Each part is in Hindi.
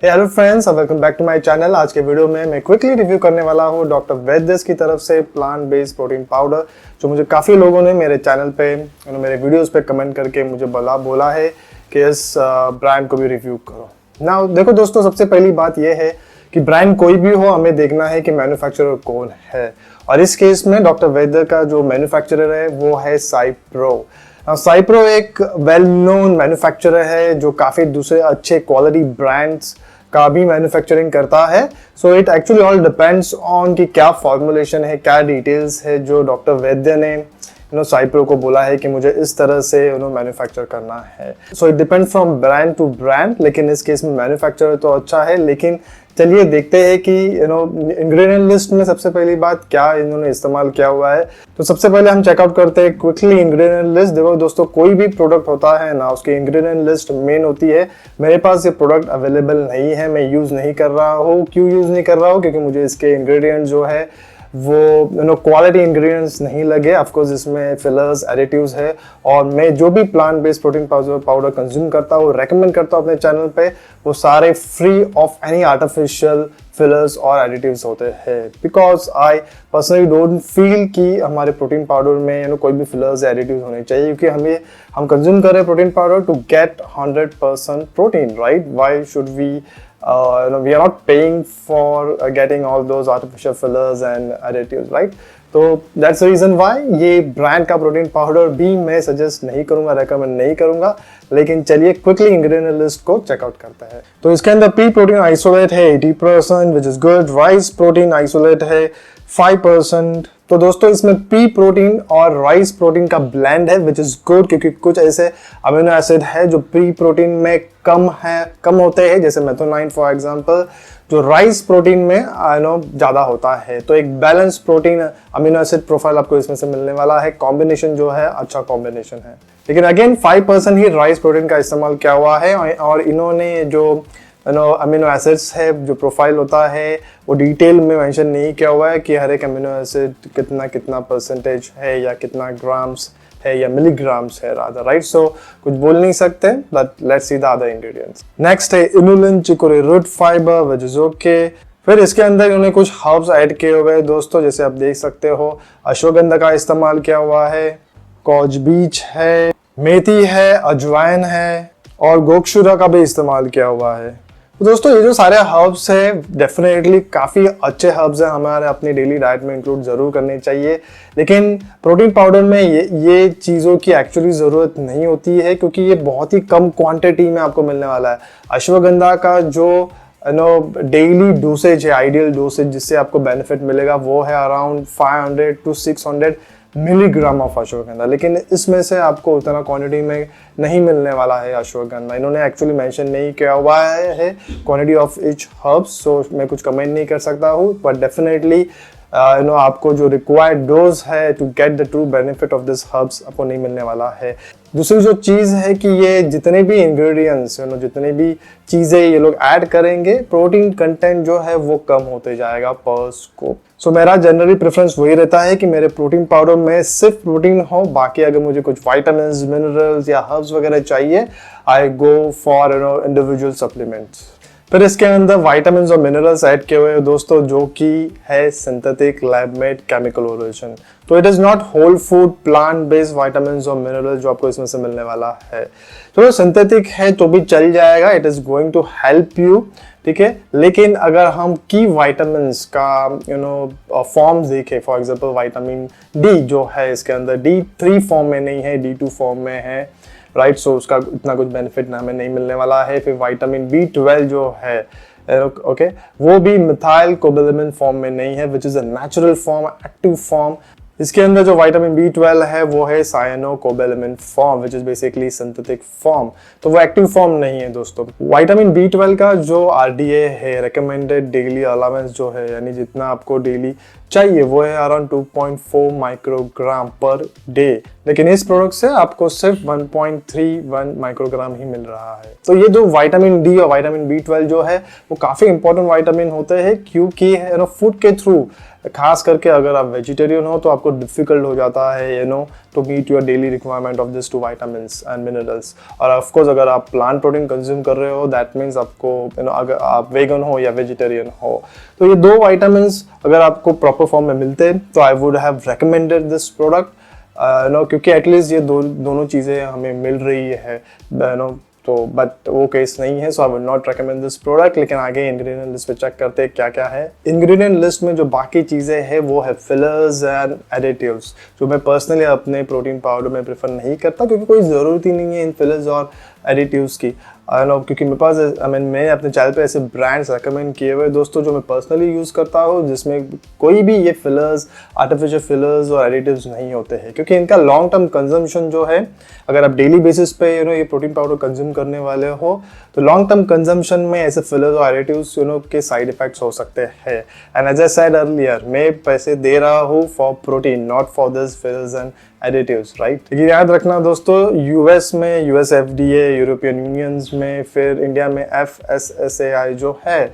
Hello friends, welcome back to my channel. आज के वीडियो में मैं क्विकली रिव्यू करने वाला हूँ डॉक्टर वैद्यस की तरफ से प्लांट बेस्ड प्रोटीन पाउडर, जो मुझे काफ़ी लोगों ने मेरे चैनल पे मेरे वीडियोस पे कमेंट करके मुझे बोला है कि इस ब्रांड को भी रिव्यू करो। ना देखो दोस्तों, सबसे पहली बात यह है कि ब्रांड कोई भी हो, हमें देखना है कि मैन्युफैक्चरर कौन है, और इस केस में डॉक्टर वैद्य का जो मैन्युफैक्चरर है वो है साइप्रो। साइप्रो एक वेल नोन मैन्युफैक्चरर है जो काफ़ी दूसरे अच्छे क्वालिटी ब्रांड्स का भी मैन्युफैक्चरिंग करता है। So it actually all depends on कि क्या फॉर्मुलेशन है, क्या डिटेल्स है जो डॉक्टर वैद्य ने साइप्रो को बोला है कि मुझे इस तरह से मैन्युफैक्चर करना है। So it depend from brand to brand, लेकिन इस केस में मैन्युफैक्चरर तो अच्छा है। लेकिन चलिए देखते हैं कि इंग्रेडिएंट लिस्ट में सबसे पहली बात क्या इन्होंने इस्तेमाल किया हुआ है। तो सबसे पहले हम चेकआउट करते हैं क्विकली इंग्रेडिएंट लिस्ट। देखो दोस्तों, कोई भी प्रोडक्ट होता है ना, उसकी इंग्रेडिएंट लिस्ट मेन होती है। मेरे पास ये प्रोडक्ट अवेलेबल नहीं है, मैं यूज़ नहीं कर रहा हूँ। क्यों यूज़ नहीं कर रहा हूँ? क्योंकि मुझे इसके इंग्रेडिएंट जो है वो क्वालिटी इंग्रेडिएंट्स नहीं लगे। ऑफकोर्स इसमें फिलर्स, एडिटिव्स है, और मैं जो भी plant based protein powder consume करता हूँ, रेकमेंड करता हूँ अपने चैनल पे, वो सारे free of any artificial fillers और एडिटिव्स होते हैं। Because I personally don't feel कि हमारे प्रोटीन पाउडर में कोई भी फिलर्स या एडिटिव्स होने चाहिए, क्योंकि हम कंज्यूम कर रहे हैं protein powder to get 100% protein, right? Why should we we are not paying for getting all those artificial fillers and additives, right? तो that's the reason why ये ब्रांड का प्रोटीन पाउडर भी मैं सजेस्ट नहीं करूंगा, रेकमेंड नहीं करूंगा। लेकिन चलिए क्विकली इंग्रेडिएंट लिस्ट को चेकआउट करते हैं। तो इसके अंदर पी प्रोटीन आइसोलेट है 80%, which is good. Rice protein isolate है 5%। तो दोस्तों, इसमें पी प्रोटीन और राइस प्रोटीन का ब्लेंड है, विच इज गुड, क्योंकि कुछ ऐसे अमीनो एसिड है जो पी प्रोटीन में कम होते हैं, जैसे मेथोनाइन फॉर एग्जांपल, जो राइस प्रोटीन में ज्यादा होता है। तो एक balance protein amino acid profile आपको इसमें से मिलने वाला है। कॉम्बिनेशन जो है अच्छा कॉम्बिनेशन है। लेकिन अगेन 5% ही राइस प्रोटीन का इस्तेमाल किया हुआ है, और इन्होंने जो अमीनो एसिड्स है, जो प्रोफाइल होता है, वो डिटेल में मेंशन नहीं किया हुआ है कि हर एक अमीनो एसिड कितना परसेंटेज है, या कितना ग्राम्स है, या मिलीग्राम्स है रादर, राइट? सो कुछ बोल नहीं सकते, but let's see the other ingredients. Next है inulin chicory root fibre, which is okay. फिर इसके अंदर इन्होंने कुछ हर्ब्स ऐड किए हुए हैं दोस्तों, जैसे आप देख सकते हो अश्वगंधा का इस्तेमाल किया हुआ है, कॉज बीच है, मेथी है, अजवाइन है, और गोक्षुरा का भी इस्तेमाल किया हुआ है। तो दोस्तों, ये जो सारे हर्ब्स हैं डेफिनेटली काफ़ी अच्छे हर्ब्स हैं, हमारे अपनी डेली डाइट में इंक्लूड ज़रूर करने चाहिए। लेकिन प्रोटीन पाउडर में ये चीज़ों की एक्चुअली ज़रूरत नहीं होती है, क्योंकि ये बहुत ही कम क्वांटिटी में आपको मिलने वाला है। अश्वगंधा का जो डेली डोसेज है, आइडियल डोसेज जिससे आपको बेनिफिट मिलेगा, वो है around 500 to 600 milligram of ashwagandha. लेकिन इसमें से आपको उतना क्वांटिटी में नहीं मिलने वाला है अश्वगंधा। इन्होंने एक्चुअली मेंशन नहीं किया हुआ है क्वांटिटी ऑफ ईच हर्ब्स, सो मैं कुछ कमेंट नहीं कर सकता हूँ, बट डेफिनेटली आपको जो रिक्वायर्ड डोज है to get the true benefit of this herbs आपको नहीं मिलने वाला है। दूसरी जो चीज़ है कि ये जितने भी इंग्रेडिएंट्स जितने भी चीज़ें ये लोग ऐड करेंगे, प्रोटीन कंटेंट जो है वो कम होते जाएगा पर स्कोप। सो मेरा जनरली प्रेफरेंस वही रहता है कि मेरे प्रोटीन पाउडर में सिर्फ प्रोटीन हो, बाकी अगर मुझे कुछ वाइटामिन्स, मिनरल्स या हर्ब्स वगैरह चाहिए, आई गो फॉर इंडिविजुअल सप्लीमेंट्स। फिर इसके अंदर वाइटामिन्स और मिनरल्स ऐड किए हुए हैं दोस्तों, जो कि है synthetic lab made chemical origin. तो it is not whole food plant based vitamins और मिनरल्स जो आपको इसमें से मिलने वाला है। तो सिंथेटिक है तो भी चल जाएगा, it is going to help you, ठीक है। लेकिन अगर हम की वाइटामिन्स का फॉर्म्स देखें, फॉर एग्जांपल विटामिन डी जो है इसके अंदर D3 फॉर्म में नहीं है, D2 फॉर्म में है, राइट? सो उसका इतना कुछ बेनिफिट हमें नहीं मिलने वाला है। फिर विटामिन B12 जो है, ओके, वो भी मिथाइल कोबालामिन फॉर्म में नहीं है, which is a natural form, active form. इसके अंदर जो विटामिन B12 है वो है cyanocobalamin form, which is basically synthetic form, तो वो एक्टिव फॉर्म नहीं है दोस्तों। विटामिन B12 का जो RDA है, रिकमेंडेड डेली अलावेंस जो है, यानी जितना आपको डेली चाहिए, वो है अराउंड 2.4 माइक्रोग्राम पर डे। लेकिन इस प्रोडक्ट से आपको सिर्फ 1.31 माइक्रोग्राम ही मिल रहा है। तो ये जो विटामिन डी और विटामिन B12 जो है वो काफ़ी इंपॉर्टेंट विटामिन होते हैं, क्योंकि फूड के थ्रू खास करके अगर आप वेजिटेरियन हो तो आपको डिफिकल्ट हो जाता है to meet your daily requirement of this 2 vitamins and minerals. और ऑफ कोर्स अगर आप प्लांट प्रोटीन कंज्यूम कर रहे हो दैट मीन्स आपको अगर आप वेगन हो या वेजिटेरियन हो तो ये 2 विटामिन्स अगर आपको प्रॉपर फॉर्म में मिलते तो I would have recommended this product क्योंकि एटलीस्ट ये दोनों चीज़ें हमें मिल रही है तो बट वो केस नहीं है, so I would not recommend this product. लेकिन आगे इंग्रेडिएंट लिस्ट पे चेक करते हैं क्या क्या है। इंग्रेडिएंट लिस्ट में जो बाकी चीज़ें हैं वो है फिलर्स एंड एडिटिव्स, जो मैं पर्सनली अपने प्रोटीन पाउडर में प्रेफर नहीं करता क्योंकि कोई ज़रूरत ही नहीं है इन फिलर्स और एडिटिव्स की। क्योंकि मेरे पास मैं अपने चैनल पे ऐसे ब्रांड्स रेकमेंड किए हुए दोस्तों जो मैं पर्सनली यूज़ करता हूँ जिसमें कोई भी ये फिलर्स, आर्टिफिशियल फिलर्स और एडिटिव्स नहीं होते हैं, क्योंकि इनका लॉन्ग टर्म कंजम्पशन जो है, अगर आप डेली बेसिस पे ये प्रोटीन पाउडर कंज्यूम करने वाले हो तो लॉन्ग टर्म कंजम्पशन में ऐसे फिलर्स और एडिटिव्स के साइड इफेक्ट्स हो सकते हैं। And as I said earlier, मैं पैसे दे रहा हूँ for protein, not for this fillers and additives, right. लेकिन याद रखना दोस्तों, यूएस में यूएस एफडीए, यूरोपियन यूनियंस में, फिर इंडिया में एफएसएसएआई जो है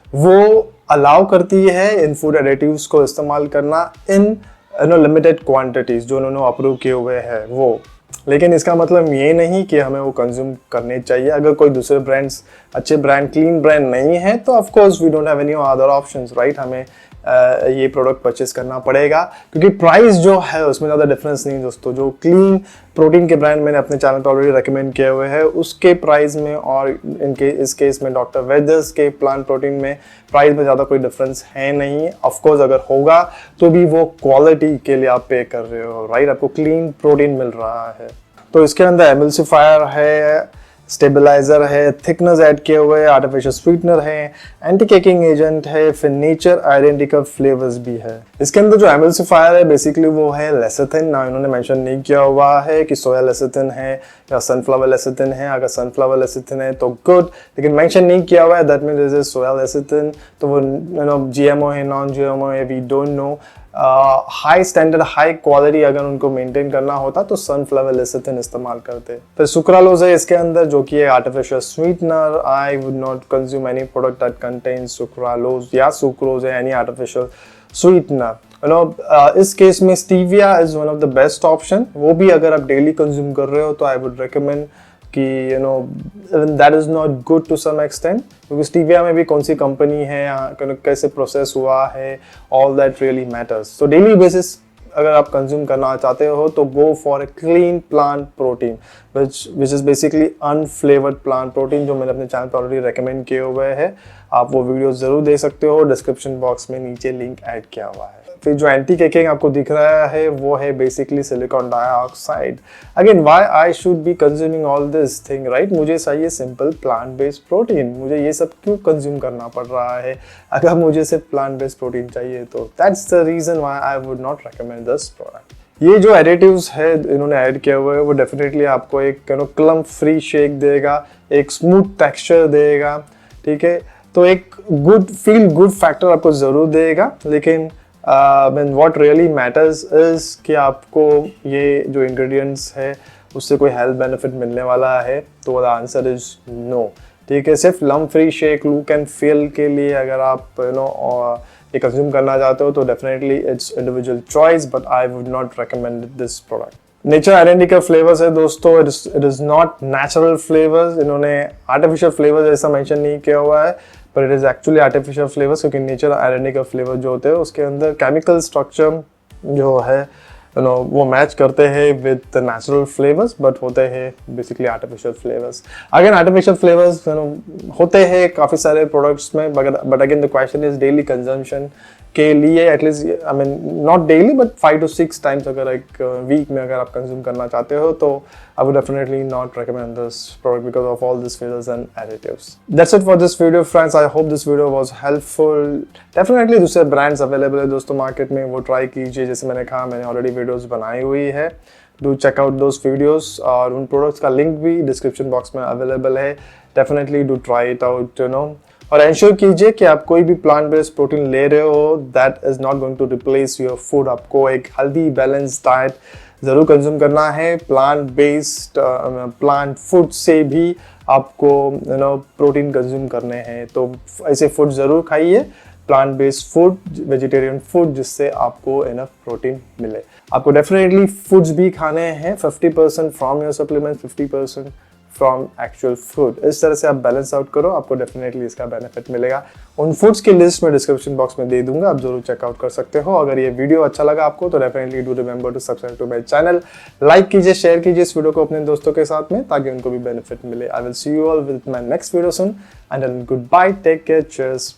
वो अलाउ करती है इन फूड एडिटिव्स को इस्तेमाल करना इन लिमिटेड क्वांटिटीज जो उन्होंने अप्रूव किए हुए हैं वो। लेकिन इसका मतलब ये नहीं कि हमें वो कंज्यूम करने चाहिए। अगर कोई दूसरे ब्रांड्स, अच्छे ब्रांड, क्लीन ब्रांड नहीं है तो of course we don't have any other options, right. हमें ये प्रोडक्ट परचेस करना पड़ेगा क्योंकि प्राइस जो है उसमें ज़्यादा डिफरेंस नहीं दोस्तों। जो क्लीन प्रोटीन के ब्रांड मैंने अपने चैनल पर ऑलरेडी रेकमेंड किए हुए हैं उसके प्राइस में और इस केस में डॉक्टर वैद्यस के प्लांट प्रोटीन में प्राइस में ज़्यादा कोई डिफरेंस है नहीं। ऑफकोर्स अगर होगा तो भी वो क्वालिटी के लिए आप पे कर रहे हो, राइट। आपको क्लीन प्रोटीन मिल रहा है। तो इसके अंदर एमल्सिफायर है, स्टेबलाइजर है, थिकनेस ऐड किए हुए, आर्टिफिशियल स्वीटनर है, एंटी केकिंग एजेंट है, फिर नेचर आइडेंटिकल फ्लेवर्स भी है। इसके अंदर जो एमल्सिफायर है बेसिकली वो है लेसिथिन। ना इन्होंने मेंशन नहीं किया हुआ है कि सोया लेसिथिन है या सनफ्लावर लेसिथिन है। अगर सनफ्लावर लेसिथिन है तो गुड, लेकिन मेंशन नहीं किया हुआ है, that means this is soya lecithin. तो वो जीएमओ है, नॉन जीएमओ है, we don't know. High standard, high quality अगर उनको मेंटेन करना होता तो सनफ्लावर लेसिथिन इस्तेमाल करते। फिर सुक्रालोज है इसके अंदर जो कि है artificial sweetener. I would not consume any product that contains sucralose या सुक्रोज है, एनी आर्टिफिशियल स्वीटनर। इस केस में stevia is one of the best option. वो भी अगर आप डेली कंज्यूम कर रहे हो तो आई वुड रिकमेंड कि that is not good to some extent, क्योंकि स्टीविया में भी कौन सी कंपनी है, कैसे प्रोसेस हुआ है, ऑल दैट रियली मैटर्स। तो डेली बेसिस अगर आप कंज्यूम करना चाहते हो तो go for a clean plant protein which is basically unflavoured plant protein, जो मैंने अपने चैनल पर ऑलरेडी रेकमेंड किए हुए हैं। आप वो वीडियो जरूर देख सकते हो, डिस्क्रिप्शन बॉक्स में नीचे लिंक ऐड किया हुआ है। फिर जो एंटी केकिंग आपको दिख रहा है वो है basically silicon dioxide. Again why I should be consuming all this thing, right. मुझे चाहिए सिंपल प्लांट बेस्ड प्रोटीन, मुझे ये सब क्यों कंज्यूम करना पड़ रहा है अगर मुझे सिर्फ प्लांट बेस्ड प्रोटीन चाहिए तो। That's the reason why I would not recommend this product. ये जो एडिटिव्स है इन्होंने ऐड किया हुआ है वो डेफिनेटली आपको एक क्लम्प फ्री शेक देगा, एक स्मूथ टेक्सचर देगा, ठीक है। तो एक गुड फील गुड फैक्टर आपको जरूर देगा। लेकिन what really matters is कि आपको ये जो ingredients है उससे कोई हेल्थ बेनिफिट मिलने वाला है, तो द आंसर इज नो, ठीक है। सिर्फ lump free shake, look and feel के लिए अगर आप ये कंज्यूम करना चाहते हो तो definitely it's individual choice, but I would not recommend this product. Nature identical flavours है दोस्तों, it is not natural flavours. इन्होंने आर्टिफिशियल फ्लेवर्स ऐसा मेंशन नहीं किया हुआ है, पर it is actually artificial flavours, क्योंकि नेचर आइडेंटिकल फ्लेवर जो होते हैं उसके अंदर केमिकल स्ट्रक्चर जो है वो मैच करते हैं with the natural flavours, but होते हैं basically artificial flavours. Again artificial flavours होते हैं काफ़ी सारे प्रोडक्ट्स में, but again the question is daily consumption के लिए at least, I mean not daily but 5 to 6 times अगर एक वीक में अगर आप कंज्यूम करना चाहते हो तो I would definitely not recommend this product because of all this flavours and additives. That's it for this video friends, I hope this video was helpful. Definitely दूसरे ब्रांड्स अवेलेबल है दोस्तों मार्केट में, वो ट्राई कीजिए। जैसे मैंने कहा, मैंने ऑलरेडी वीडियोज़ बनाई हुई है, do check out those videos, और उन प्रोडक्ट्स का लिंक भी डिस्क्रिप्शन बॉक्स में अवेलेबल है। Definitely do try it out, और एंश्योर कीजिए कि आप कोई भी प्लांट बेस्ड प्रोटीन ले रहे हो that is not going to replace your food. आपको एक हेल्दी बैलेंस डाइट ज़रूर कंज्यूम करना है। प्लांट बेस्ड प्लांट फूड से भी आपको प्रोटीन कंज्यूम करने हैं, तो ऐसे फूड ज़रूर खाइए plant based food, vegetarian food, जिससे आपको इनफ प्रोटीन मिले। आपको डेफिनेटली फूड्स भी खाने हैं, 50% from your supplement, 50% from actual food. इस तरह से आप बैलेंस आउट करो, आपको डेफिनेटली इसका बेनिफिट मिलेगा। उन फूड्स की लिस्ट में डिस्क्रिप्शन बॉक्स में दे दूंगा, आप जरूर चेकआउट कर सकते हो। अगर ये वीडियो अच्छा लगा आपको तो definitely do remember to subscribe to my channel, like कीजिए, शेयर कीजिए इस वीडियो को अपने दोस्तों के साथ में, ताकि उनको भी बेनिफिट मिले। I will see you all with my next video soon, and goodbye, take care, cheers.